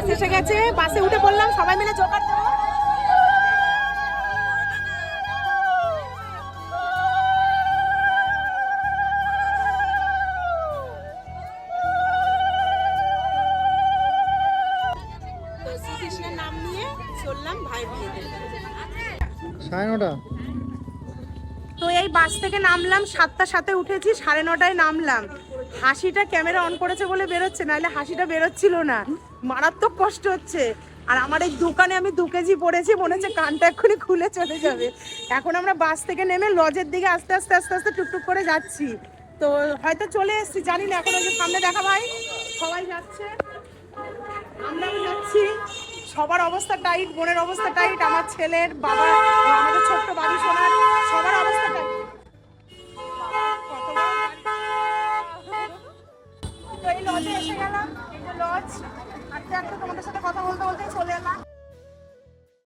বাস এসে গেছে, বাসে উঠে পড়লাম, সবাই মিলে জোগাড় দেবো। শ্রীকৃষ্ণের নাম নিয়ে চললাম ভাই বিয়েতে। 9:30। তো এই বাস থেকে নামলাম, 7টার সাথে উঠেছি, 9:30টায় নামলাম। হাসিটা ক্যামেরা অন করেছে বলে বেরোচ্ছে, নাহলে হাসিটা বেরোচ্ছিল না, মারাত্মক কষ্ট হচ্ছে। আর আমার এই দোকানে আমি 2 কেজি পড়েছি, মনে হচ্ছে কানটা এক্ষুনি খুলে চলে যাবে। এখন আমরা বাস থেকে নেমে লজের দিকে আস্তে আস্তে আস্তে আস্তে টুকটুক করে যাচ্ছি। তো হয়তো চলে এসেছি, জানি না, এখন ওই যে সামনে দেখা ভাই সবাই যাচ্ছে, আমরাও যাচ্ছি। সবার অবস্থা টাইট, বোনের অবস্থা টাইট, আমার ছেলের, বাবা, আমাদের ছোট্ট বাড়ি শোনার, সবার অবস্থা টাইট। তো এই লজে এসে গেলাম, এই যে লজ। আজকে একটা তোমাদের সাথে কথা বলতে